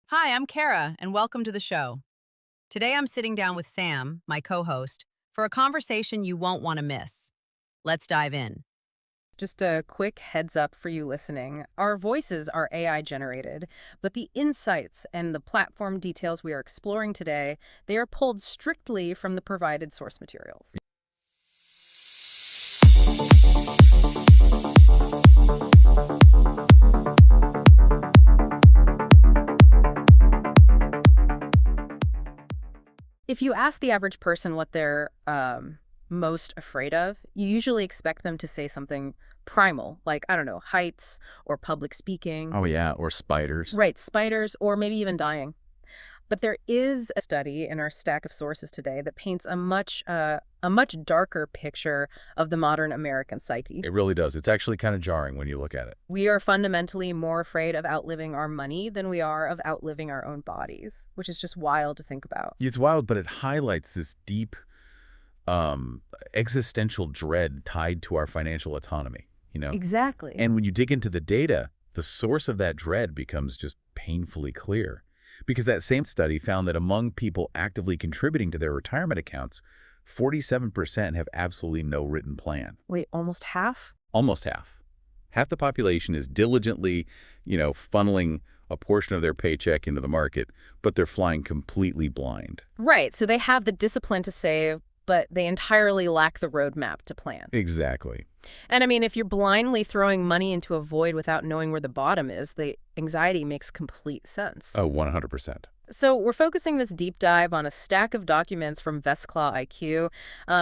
Hi, I'm Kara, and welcome to the show. Today I'm sitting down with Sam, my co-host, for a conversation you won't want to miss. Let's dive in. Just a quick heads up for you listening. Our voices are AI generated, but the insights and the platform details we are exploring today, they are pulled strictly from the provided source materials. If you ask the average person what they're most afraid of, you usually expect them to say something primal, like, I don't know, heights or public speaking. Oh, yeah, or spiders. Right, spiders, or maybe even dying. But there is a study in our stack of sources today that paints a much darker picture of the modern American psyche. It really does. It's actually kind of jarring when you look at it. We are fundamentally more afraid of outliving our money than we are of outliving our own bodies, which is just wild to think about. It's wild, but it highlights this deep existential dread tied to our financial autonomy, Exactly. And when you dig into the data, the source of that dread becomes just painfully clear. Because that same study found that among people actively contributing to their retirement accounts, 47% have absolutely no written plan. Wait, almost half? Almost half. Half the population is diligently, funneling a portion of their paycheck into the market, but they're flying completely blind. Right, so they have the discipline to save, but they entirely lack the roadmap to plan. Exactly. And I mean, if you're blindly throwing money into a void without knowing where the bottom is, the anxiety makes complete sense. Oh, 100%. So we're focusing this deep dive on a stack of documents from VestClaw IQ,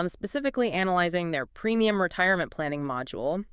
specifically analyzing their premium retirement planning module.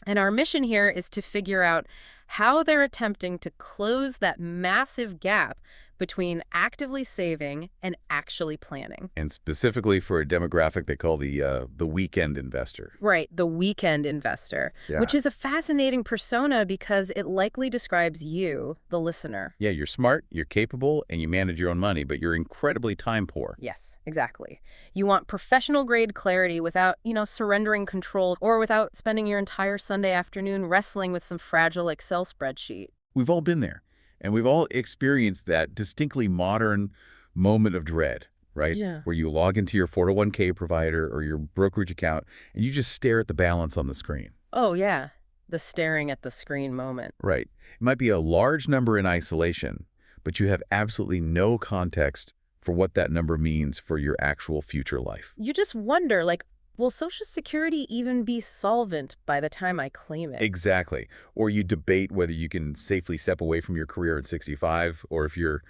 And our mission here is to figure out how they're attempting to close that massive gap between actively saving and actually planning. And specifically for a demographic they call the weekend investor. Right, the weekend investor, Yeah. which is a fascinating persona because it likely describes you, the listener. Yeah, you're smart, you're capable, and you manage your own money, but you're incredibly time poor. Yes, exactly. You want professional-grade clarity without, surrendering control or without spending your entire Sunday afternoon wrestling with some fragile Excel spreadsheet. We've all been there, and we've all experienced that distinctly modern moment of dread, right? Yeah. Where you log into your 401k provider or your brokerage account, and you just stare at the balance on the screen. Oh, yeah, the staring at the screen moment. Right. It might be a large number in isolation, but you have absolutely no context for what that number means for your actual future life. You just wonder, will Social Security even be solvent by the time I claim it? Exactly. Or you debate whether you can safely step away from your career at 65, or if you're,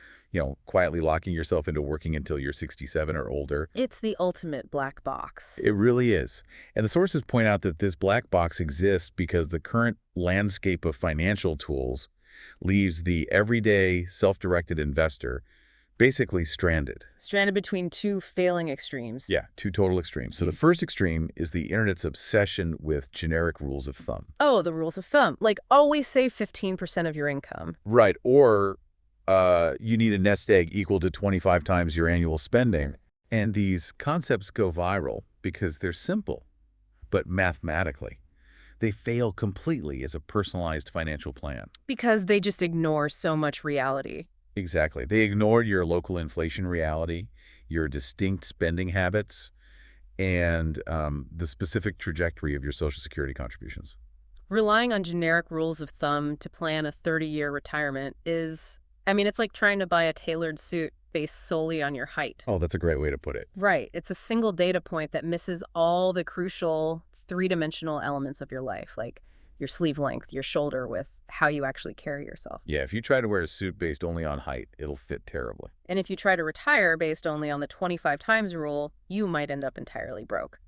quietly locking yourself into working until you're 67 or older. It's the ultimate black box. It really is. And the sources point out that this black box exists because the current landscape of financial tools leaves the everyday self-directed investor basically stranded. Stranded between two failing extremes. Yeah, two total extremes. So the first extreme is the internet's obsession with generic rules of thumb. Oh, the rules of thumb. Like, always save 15% of your income. Right. Or you need a nest egg equal to 25 times your annual spending. And these concepts go viral because they're simple, but mathematically, they fail completely as a personalized financial plan. Because they just ignore so much reality. Exactly. They ignore your local inflation reality, your distinct spending habits, and the specific trajectory of your Social Security contributions. Relying on generic rules of thumb to plan a 30-year retirement is, it's like trying to buy a tailored suit based solely on your height. Oh, that's a great way to put it. Right. It's a single data point that misses all the crucial three-dimensional elements of your life, like your sleeve length, your shoulder width, how you actually carry yourself. Yeah, if you try to wear a suit based only on height, it'll fit terribly. And if you try to retire based only on the 25 times rule, you might end up entirely broke.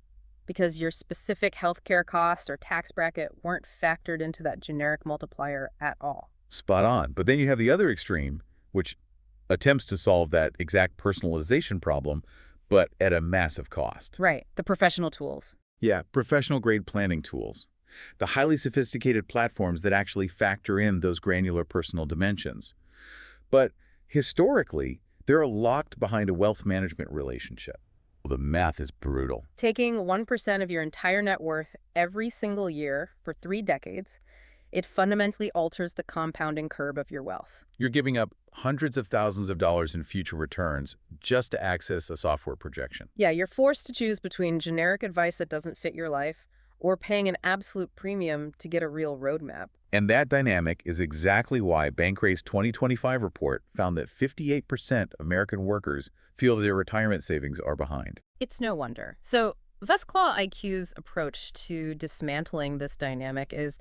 Because your specific healthcare costs or tax bracket weren't factored into that generic multiplier at all. Spot on. But then you have the other extreme, which attempts to solve that exact personalization problem, but at a massive cost. Right, the professional tools. Yeah, professional-grade planning tools. The highly sophisticated platforms that actually factor in those granular personal dimensions. But historically, they're locked behind a wealth management relationship. The math is brutal. Taking 1% of your entire net worth every single year for 3 decades It fundamentally alters the compounding curve of your wealth. You're giving up hundreds of thousands of dollars in future returns just to access a software projection. Yeah, you're forced to choose between generic advice that doesn't fit your life or paying an absolute premium to get a real roadmap. And that dynamic is exactly why Bankray's 2025 report found that 58% of American workers feel that their retirement savings are behind. It's no wonder. So VestClaw IQ's approach to dismantling this dynamic is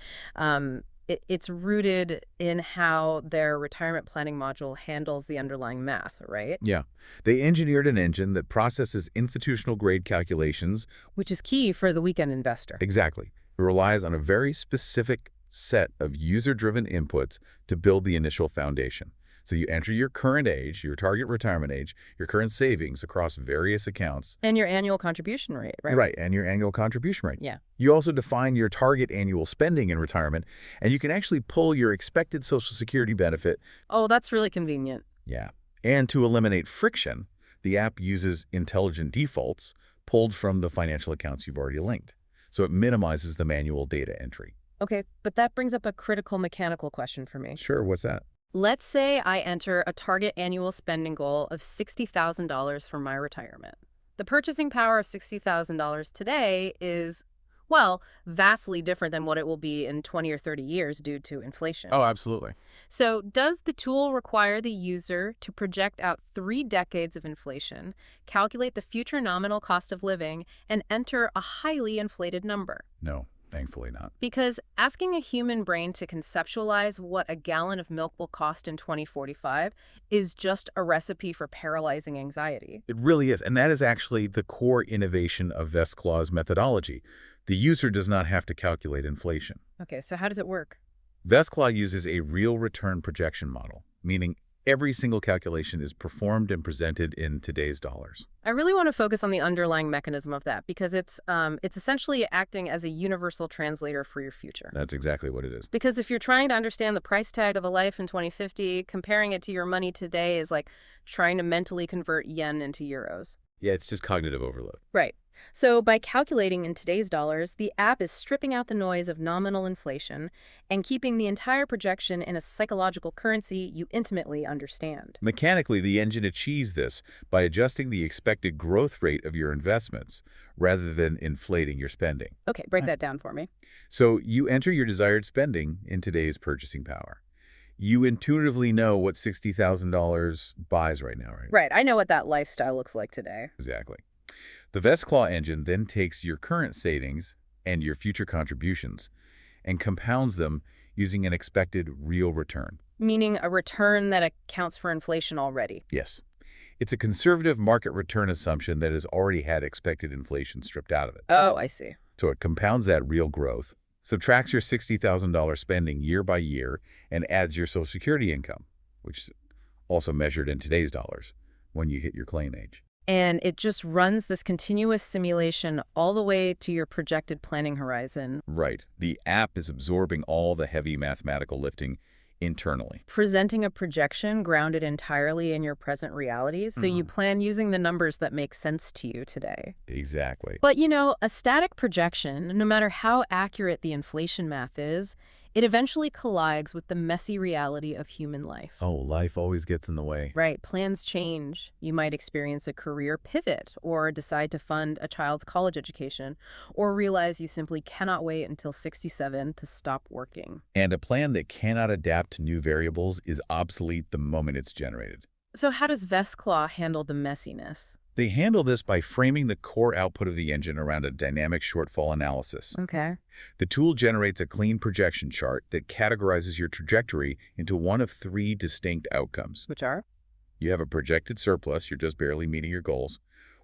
it's rooted in how their retirement planning module handles the underlying math, right? Yeah. They engineered an engine that processes institutional-grade calculations. Which is key for the weekend investor. Exactly. It relies on a very specific set of user-driven inputs to build the initial foundation. So you enter your current age, your target retirement age, your current savings across various accounts. And your annual contribution rate, right? Right, and your annual contribution rate. Yeah. You also define your target annual spending in retirement, and you can actually pull your expected Social Security benefit. Oh, that's really convenient. Yeah. And to eliminate friction, the app uses intelligent defaults pulled from the financial accounts you've already linked. So it minimizes the manual data entry. Okay, but that brings up a critical mechanical question for me. Sure, what's that? Let's say I enter a target annual spending goal of $60,000 for my retirement. The purchasing power of $60,000 today is, well, vastly different than what it will be in 20 or 30 years due to inflation. Oh, absolutely. So does the tool require the user to project out 3 decades of inflation, calculate the future nominal cost of living, and enter a highly inflated number? No. Thankfully not. Because asking a human brain to conceptualize what a gallon of milk will cost in 2045 is just a recipe for paralyzing anxiety. It really is. And that is actually the core innovation of VestClaw's methodology. The user does not have to calculate inflation. Okay, so how does it work? VestClaw uses a real return projection model, meaning every single calculation is performed and presented in today's dollars. I really want to focus on the underlying mechanism of that because it's essentially acting as a universal translator for your future. That's exactly what it is. Because if you're trying to understand the price tag of a life in 2050, comparing it to your money today is like trying to mentally convert yen into euros. Yeah, it's just cognitive overload. Right. So by calculating in today's dollars, the app is stripping out the noise of nominal inflation and keeping the entire projection in a psychological currency you intimately understand. Mechanically, the engine achieves this by adjusting the expected growth rate of your investments rather than inflating your spending. Okay, break that down for me. So you enter your desired spending in today's purchasing power. You intuitively know what $60,000 buys right now, right? Right. I know what that lifestyle looks like today. Exactly. The VestClaw engine then takes your current savings and your future contributions and compounds them using an expected real return. Meaning a return that accounts for inflation already. Yes. It's a conservative market return assumption that has already had expected inflation stripped out of it. Oh, I see. So it compounds that real growth, subtracts your $60,000 spending year by year, and adds your Social Security income, which is also measured in today's dollars when you hit your claim age. And it just runs this continuous simulation all the way to your projected planning horizon. Right. The app is absorbing all the heavy mathematical lifting internally. Presenting a projection grounded entirely in your present reality, so you plan using the numbers that make sense to you today. Exactly. But, you know, a static projection, no matter how accurate the inflation math is, it eventually collides with the messy reality of human life. Oh, life always gets in the way. Right. Plans change. You might experience a career pivot or decide to fund a child's college education or realize you simply cannot wait until 67 to stop working. And a plan that cannot adapt to new variables is obsolete the moment it's generated. So how does VestClaw handle the messiness? They handle this by framing the core output of the engine around a dynamic shortfall analysis. Okay. The tool generates a clean projection chart that categorizes your trajectory into one of 3 distinct outcomes. Which are? You have a projected surplus, you're just barely meeting your goals,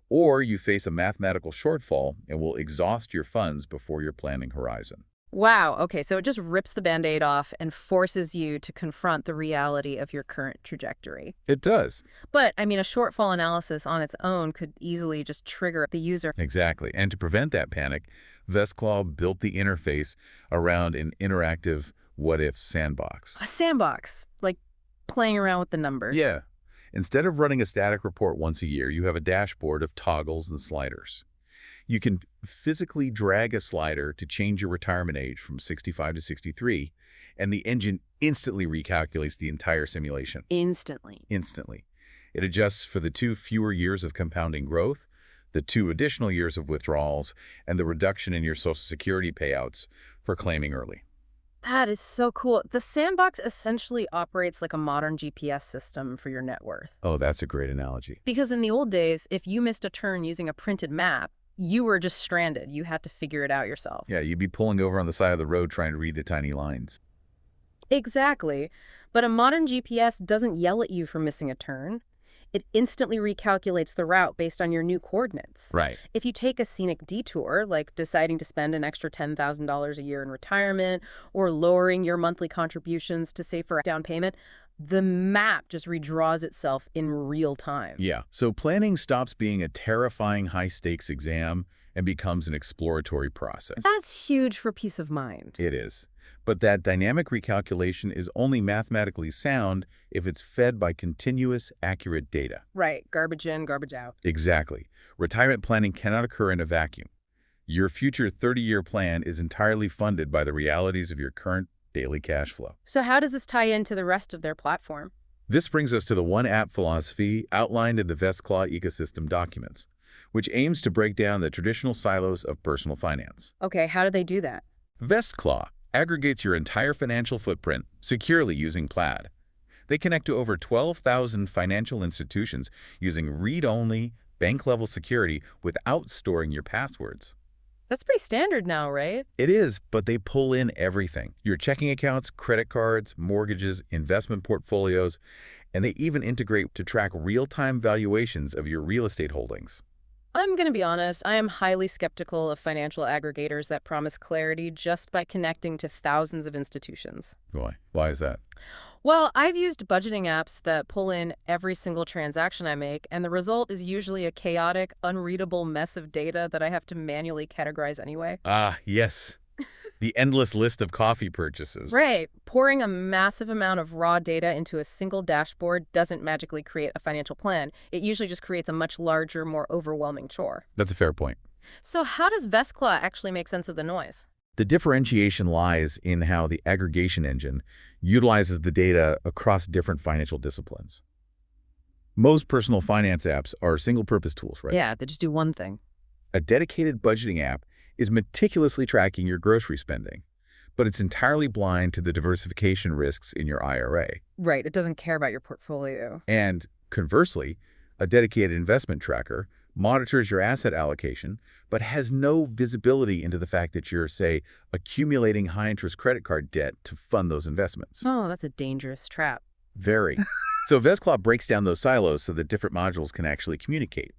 or you face a mathematical shortfall and will exhaust your funds before your planning horizon. Wow. Okay, so it just rips the Band-Aid off and forces you to confront the reality of your current trajectory. It does. But, I mean, a shortfall analysis on its own could easily just trigger the user. Exactly. And to prevent that panic, VestClaw built the interface around an interactive what-if sandbox. A sandbox, like playing around with the numbers. Yeah. Instead of running a static report once a year, you have a dashboard of toggles and sliders. You can physically drag a slider to change your retirement age from 65 to 63 and the engine instantly recalculates the entire simulation. Instantly. Instantly. It adjusts for the 2 fewer years of compounding growth, the 2 additional years of withdrawals, and the reduction in your Social Security payouts for claiming early. That is so cool. The sandbox essentially operates like a modern GPS system for your net worth. Oh, that's a great analogy. Because in the old days, if you missed a turn using a printed map, you were just stranded. You had to figure it out yourself. Yeah, you'd be pulling over on the side of the road trying to read the tiny lines. Exactly. But a modern GPS doesn't yell at you for missing a turn. It instantly recalculates the route based on your new coordinates. Right. If you take a scenic detour, like deciding to spend an extra $10,000 a year in retirement or lowering your monthly contributions to save for a down payment, the map just redraws itself in real time. Yeah. So planning stops being a terrifying high-stakes exam and becomes an exploratory process. That's huge for peace of mind. It is. But that dynamic recalculation is only mathematically sound if it's fed by continuous, accurate data. Right. Garbage in, garbage out. Exactly. Retirement planning cannot occur in a vacuum. Your future 30-year plan is entirely funded by the realities of your current daily cash flow. So how does this tie into the rest of their platform? This brings us to the one-app philosophy outlined in the VestClaw ecosystem documents, which aims to break down the traditional silos of personal finance. Okay, how do they do that? VestClaw aggregates your entire financial footprint securely using Plaid. They connect to over 12,000 financial institutions using read-only, bank-level security without storing your passwords. That's pretty standard now, right? It is, but they pull in everything. Your checking accounts, credit cards, mortgages, investment portfolios, and they even integrate to track real-time valuations of your real estate holdings. I'm going to be honest, I am highly skeptical of financial aggregators that promise clarity just by connecting to thousands of institutions. Why? Why is that? Well, I've used budgeting apps that pull in every single transaction I make, and the result is usually a chaotic, unreadable mess of data that I have to manually categorize anyway. Ah, yes. The endless list of coffee purchases. Right. Pouring a massive amount of raw data into a single dashboard doesn't magically create a financial plan. It usually just creates a much larger, more overwhelming chore. That's a fair point. So how does Vesclaw actually make sense of the noise? The differentiation lies in how the aggregation engine utilizes the data across different financial disciplines. Most personal finance apps are single-purpose tools, right? Yeah, they just do one thing. A dedicated budgeting app is meticulously tracking your grocery spending, but it's entirely blind to the diversification risks in your IRA. Right, it doesn't care about your portfolio. And conversely, a dedicated investment tracker monitors your asset allocation, but has no visibility into the fact that you're, say, accumulating high-interest credit card debt to fund those investments. Oh, that's a dangerous trap. Very. So VestClaw breaks down those silos so that different modules can actually communicate.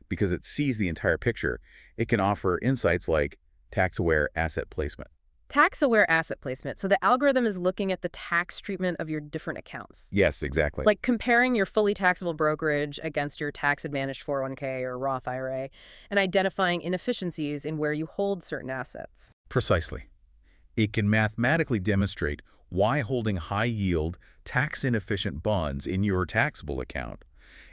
Because it sees the entire picture, it can offer insights like tax-aware asset placement. Tax-aware asset placement. So the algorithm is looking at the tax treatment of your different accounts. Yes, exactly. Like comparing your fully taxable brokerage against your tax-advantaged 401k or Roth IRA and identifying inefficiencies in where you hold certain assets. Precisely. It can mathematically demonstrate why holding high-yield, tax-inefficient bonds in your taxable account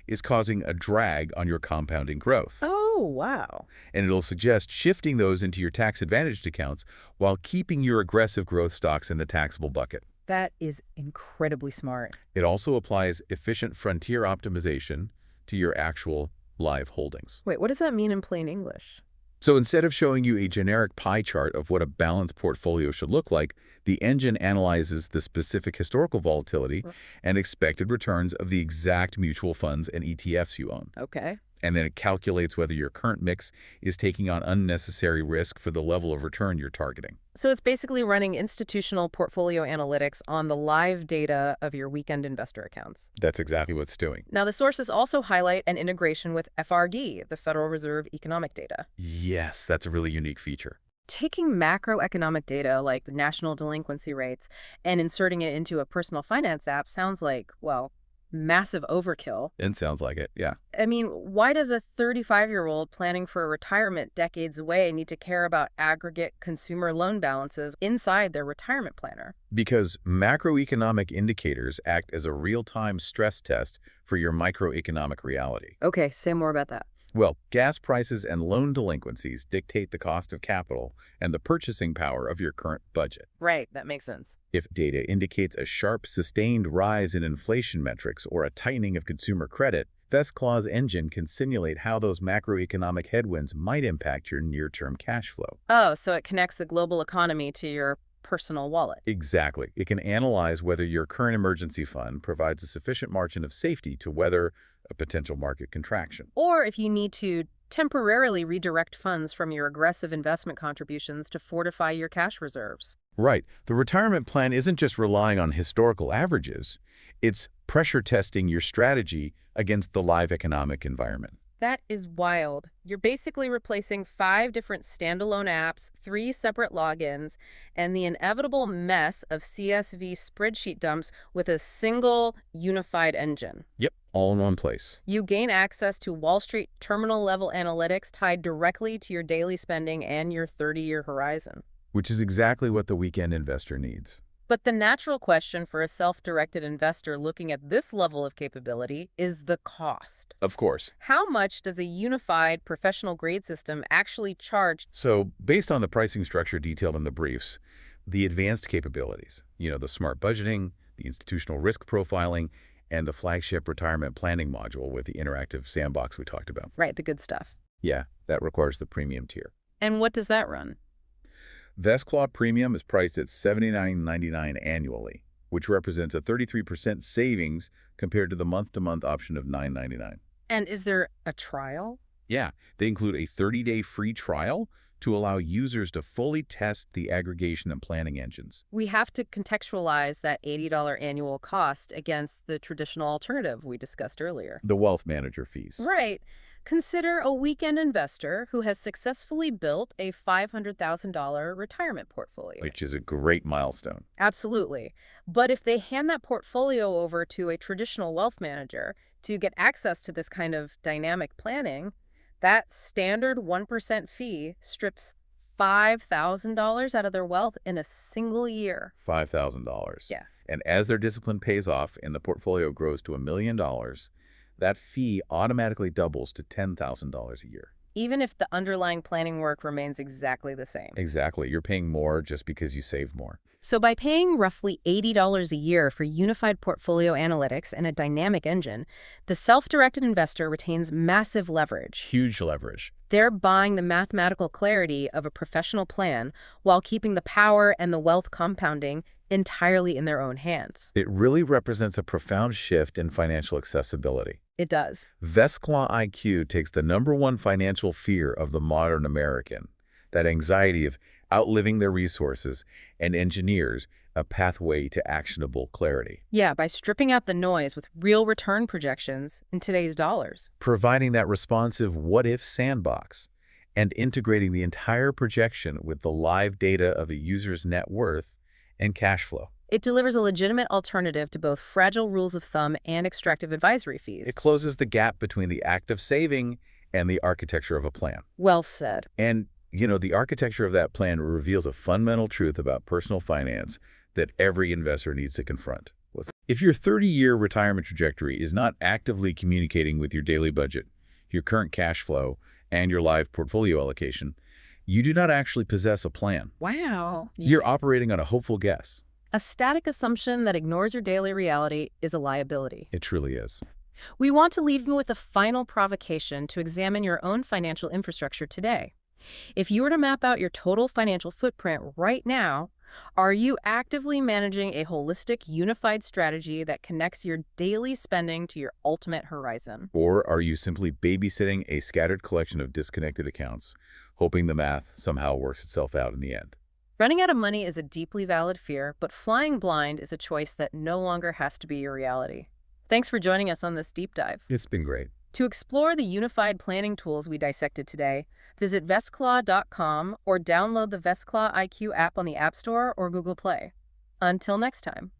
is causing a drag on your compounding growth. Oh, wow. And it'll suggest shifting those into your tax-advantaged accounts while keeping your aggressive growth stocks in the taxable bucket. That is incredibly smart. It also applies efficient frontier optimization to your actual live holdings. Wait, what does that mean in plain English? So instead of showing you a generic pie chart of what a balanced portfolio should look like, the engine analyzes the specific historical volatility and expected returns of the exact mutual funds and ETFs you own. Okay. And then it calculates whether your current mix is taking on unnecessary risk for the level of return you're targeting. So it's basically running institutional portfolio analytics on the live data of your weekend investor accounts. That's exactly what it's doing. Now, the sources also highlight an integration with FRD, the Federal Reserve Economic Data. Yes, that's a really unique feature. Taking macroeconomic data like the national delinquency rates and inserting it into a personal finance app sounds like, well, massive overkill. It sounds like it, yeah. I mean, why does a 35-year-old planning for a retirement decades away need to care about aggregate consumer loan balances inside their retirement planner? Because macroeconomic indicators act as a real-time stress test for your microeconomic reality. Okay, say more about that. Well, gas prices and loan delinquencies dictate the cost of capital and the purchasing power of your current budget. Right, that makes sense. If data indicates a sharp, sustained rise in inflation metrics or a tightening of consumer credit, VestClaw's engine can simulate how those macroeconomic headwinds might impact your near-term cash flow. Oh, so it connects the global economy to your personal wallet. Exactly. It can analyze whether your current emergency fund provides a sufficient margin of safety to weather a potential market contraction. Or if you need to temporarily redirect funds from your aggressive investment contributions to fortify your cash reserves. Right. The retirement plan isn't just relying on historical averages. It's pressure testing your strategy against the live economic environment. That is wild. You're basically replacing 5 different standalone apps, 3 separate logins, and the inevitable mess of CSV spreadsheet dumps with a single unified engine. Yep, all in one place. You gain access to Wall Street terminal-level analytics tied directly to your daily spending and your 30-year horizon. Which is exactly what the weekend investor needs. But the natural question for a self-directed investor looking at this level of capability is the cost. Of course. How much does a unified professional grade system actually charge? So, based on the pricing structure detailed in the briefs, the advanced capabilities, the smart budgeting, the institutional risk profiling, and the flagship retirement planning module with the interactive sandbox we talked about. Right, the good stuff. Yeah, that requires the premium tier. And what does that run? VestClaw Premium is priced at $79.99 annually, which represents a 33% savings compared to the month-to-month option of $9.99. And is there a trial? Yeah, they include a 30-day free trial to allow users to fully test the aggregation and planning engines. We have to contextualize that $80 annual cost against the traditional alternative we discussed earlier. The wealth manager fees. Right. Consider a weekend investor who has successfully built a $500,000 retirement portfolio. Which is a great milestone. Absolutely. But if they hand that portfolio over to a traditional wealth manager to get access to this kind of dynamic planning, that standard 1% fee strips $5,000 out of their wealth in a single year. $5,000. Yeah. And as their discipline pays off and the portfolio grows to $1 million, that fee automatically doubles to $10,000 a year. Even if the underlying planning work remains exactly the same. Exactly. You're paying more just because you save more. So by paying roughly $80 a year for unified portfolio analytics and a dynamic engine, the self-directed investor retains massive leverage. Huge leverage. They're buying the mathematical clarity of a professional plan while keeping the power and the wealth compounding entirely in their own hands. It really represents a profound shift in financial accessibility. It does. VestClaw IQ takes the #1 financial fear of the modern American, that anxiety of outliving their resources, and engineers a pathway to actionable clarity. Yeah, by stripping out the noise with real return projections in today's dollars. Providing that responsive what-if sandbox and integrating the entire projection with the live data of a user's net worth and cash flow. It delivers a legitimate alternative to both fragile rules of thumb and extractive advisory fees. It closes the gap between the act of saving and the architecture of a plan. Well said. And, the architecture of that plan reveals a fundamental truth about personal finance that every investor needs to confront. If your 30-year retirement trajectory is not actively communicating with your daily budget, your current cash flow, and your live portfolio allocation, you do not actually possess a plan. Wow. You're operating on a hopeful guess. A static assumption that ignores your daily reality is a liability. It truly is. We want to leave you with a final provocation to examine your own financial infrastructure today. If you were to map out your total financial footprint right now, are you actively managing a holistic, unified strategy that connects your daily spending to your ultimate horizon? Or are you simply babysitting a scattered collection of disconnected accounts, hoping the math somehow works itself out in the end? Running out of money is a deeply valid fear, but flying blind is a choice that no longer has to be your reality. Thanks for joining us on this deep dive. It's been great. To explore the unified planning tools we dissected today, visit VestClaw.com or download the VestClaw IQ app on the App Store or Google Play. Until next time.